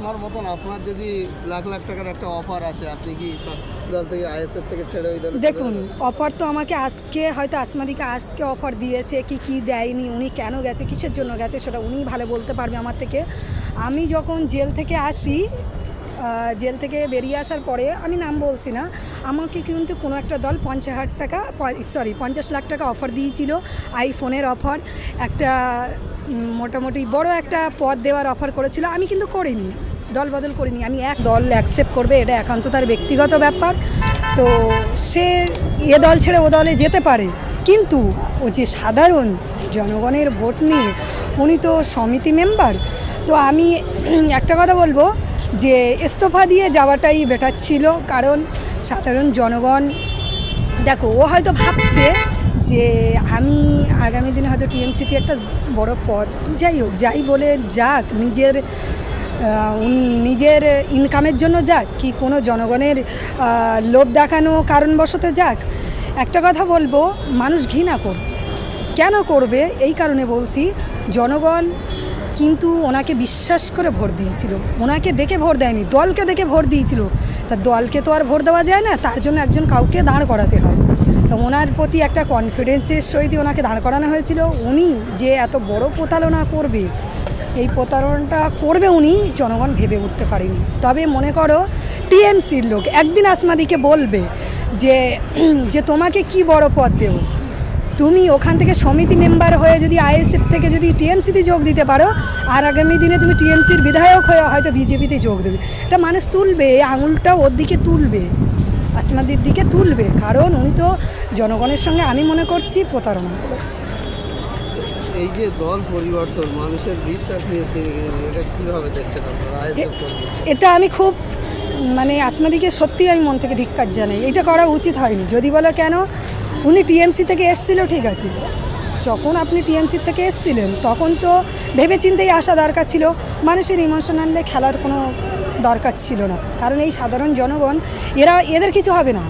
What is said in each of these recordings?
আসমার মতন আপনার যদি লাখ লাখ টাকার একটা অফার আসে, আপনি কি দল থেকে আইএসএফ থেকে ছেড়ে ওই দলে? দেখুন, অফার তো আমাকে আজকে হয়তো আসমাদিকে আজকে অফার দিয়েছে, কি দেয়নি, উনি কেন গেছে, কিসের জন্য গেছে সেটা উনিই ভালো বলতে পারবে আমার থেকে। আমি যখন জেল থেকে আসি, জেল থেকে বেরিয়ে আসার পরে, আমি নাম বলছি না, আমাকে কিন্তু কোনো একটা দল 50 লাখ টাকা অফার দিয়েছিল, আইফোনের অফার, একটা মোটামুটি বড় একটা পদ দেওয়ার অফার করেছিল। আমি কিন্তু করিনি, দল বদল করিনি। আমি এক দল অ্যাকসেপ্ট করবে এটা একান্ত তার ব্যক্তিগত ব্যাপার। তো সে এ দল ছেড়ে ও দলে যেতে পারে, কিন্তু ও যে সাধারণ জনগণের ভোট নিয়ে, উনি তো সমিতি মেম্বার। তো আমি একটা কথা বলবো যে ইস্তফা দিয়ে যাওয়াটাই বেটার ছিল, কারণ সাধারণ জনগণ, দেখো ও হয়তো ভাবছে যে আমি আগামী দিনে হয়তো টিএমসিতে একটা বড় পদ, যাই হোক, যাই বলে যাক, নিজের ইনকামের জন্য যাক, কি কোনো জনগণের লোভ দেখানো কারণবশত যাক, একটা কথা বলবো, মানুষ ঘৃণা করবে। কেন করবে? এই কারণে বলছি, জনগণ কিন্তু ওনাকে বিশ্বাস করে ভোট দিয়েছিল, ওনাকে দেখে ভোট দেয়নি, দলকে দেখে ভোট দিয়েছিল। তা দলকে তো আর ভোট দেওয়া যায় না, তার জন্য একজন কাউকে দাঁড় করাতে হয়। তো ওনার প্রতি একটা কনফিডেন্সের সহিত ওনাকে দাঁড় করানো হয়েছিল। উনি যে এত বড় প্রতারণা করবে, এই প্রতারণাটা করবে উনি, জনগণ ভেবে উঠতে পারেনি। তবে মনে করো টিএমসির লোক একদিন আসমাদিকে বলবে যে তোমাকে কি বড় পদ দেব, তুমি ওখান থেকে সমিতি মেম্বার হয়ে যদি আইএসএফ থেকে যদি টিএমসিতে যোগ দিতে পারো, আর আগামী দিনে তুমি টিএমসির বিধায়ক হয়ে হয়তো বিজেপিতে যোগ দেবে, এটা মানুষ তুলবে, আঙুলটা ওর দিকে তুলবে, আসমাদির দিকে তুলবে, কারণ উনি তো জনগণের সঙ্গে, আমি মনে করছি, প্রতারণা করছে। এই যে দল পরিবর্তন, মানুষের বিশ্বাস নিয়েছে, এটা কীভাবে দেখছেন আপনারা? আইএসএফ এটা আমি খুব আসমাদিকে সত্যি আমি মন থেকে ধিক্কার জানাই, এটা করা উচিত হয়নি। যদি বলো কেন, উনি টিএমসি থেকে এসেছিল, ঠিক আছে, যখন আপনি টিএমসি থেকে এসেছিলেন তখন তো ভেবেচিন্তেই আসা দরকার ছিল, মানুষের ইমোশনালে খেলার কোনো দরকার ছিল না, কারণ এই সাধারণ জনগণ, এদের কিছু হবে না,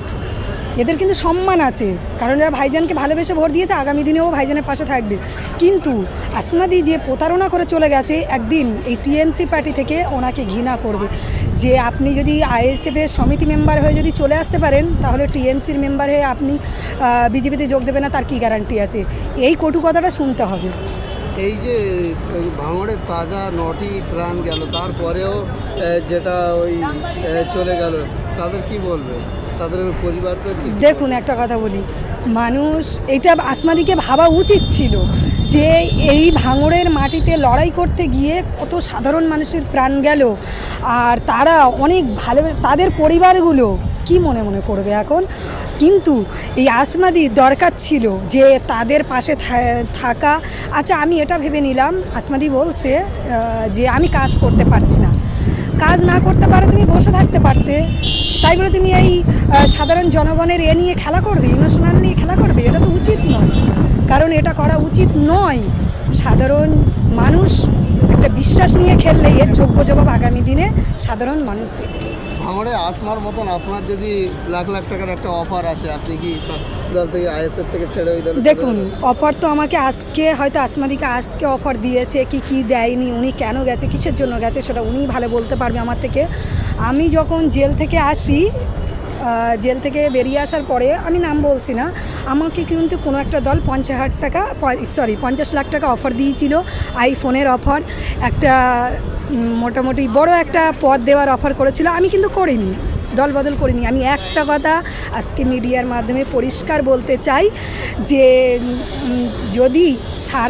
এদের কিন্তু সম্মান আছে, কারণ এরা ভাইজানকে ভালোবেসে ভোট দিয়েছে, আগামী দিনেও ভাইজানের পাশে থাকবে। কিন্তু আসমাদি যে প্রতারণা করে চলে গেছে, একদিন এই টিএমসি পার্টি থেকে ওনাকে ঘৃণা করবে, যে আপনি যদি আইএসএফের সমিতি মেম্বার হয়ে যদি চলে আসতে পারেন, তাহলে টিএমসির মেম্বার হয়ে আপনি বিজেপিতে যোগ দেবেন না, তার কী গ্যারান্টি আছে? এই কটু কথাটা শুনতে হবে। এই যে ভাঙড়ের তাজা 9টি প্রাণ গেল, তারপরেও যেটা ওই চলে গেল, তাদের কি বলবে? তাদের পরিবারকে দেখুন, একটা কথা বলি, মানুষ এটা আসমাদিকে ভাবা উচিত ছিল যে এই ভাঙড়ের মাটিতে লড়াই করতে গিয়ে কত সাধারণ মানুষের প্রাণ গেল, আর তারা অনেক ভালো, তাদের পরিবারগুলো কি মনে করবে এখন। কিন্তু এই আসমাদি দরকার ছিল যে তাদের পাশে থাকা। আচ্ছা, আমি এটা ভেবে নিলাম, আসমাদি বলছে যে আমি কাজ করতে পারছি না, কাজ না করতে পারে তুমি বসে থাকতে পারতে, তাই বলে তুমি এই সাধারণ জনগণের নিয়ে খেলা করবে, ইমোশনাল নিয়ে খেলা করবে, এটা তো উচিত নয়, কারণ এটা করা উচিত নয়। সাধারণ মানুষ একটা বিশ্বাস নিয়ে খেললে এর যোগ্য জবাব আগামী দিনে সাধারণ মানুষ দেবে। ভাঙড়ে আসমার মতন আপনার যদি লাখ লাখ টাকার একটা অফার আসে, আপনি কি দল থেকে আইএসএফ থেকে ছেড়ে ওই দলে? দেখুন, অফার তো আমাকে আজকে হয়তো আসমাদিকে আজকে অফার দিয়েছে, কি দেয়নি, উনি কেন গেছে, কিসের জন্য গেছে সেটা উনিই ভালো বলতে পারবে আমার থেকে। আমি যখন জেল থেকে আসি, জেল থেকে বেরিয়ে আসার পরে, আমি নাম বলছি না, আমাকে কিন্তু কোনো একটা দল 50 লাখ টাকা অফার দিয়েছিল, আইফোনের অফার, একটা মোটামুটি বড় একটা পদ দেওয়ার অফার করেছিল। আমি কিন্তু করিনি, দল বদল করিনি। আমি একটা কথা আজকে মিডিয়ার মাধ্যমে পরিষ্কার বলতে চাই যে যদি সারা